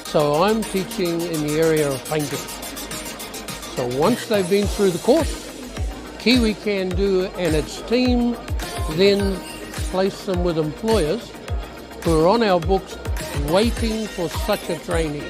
So I'm teaching in the area of painting. So once they've been through the course, Kiwi Can Do and its team then place them with employers who are on our books waiting for such a trainee.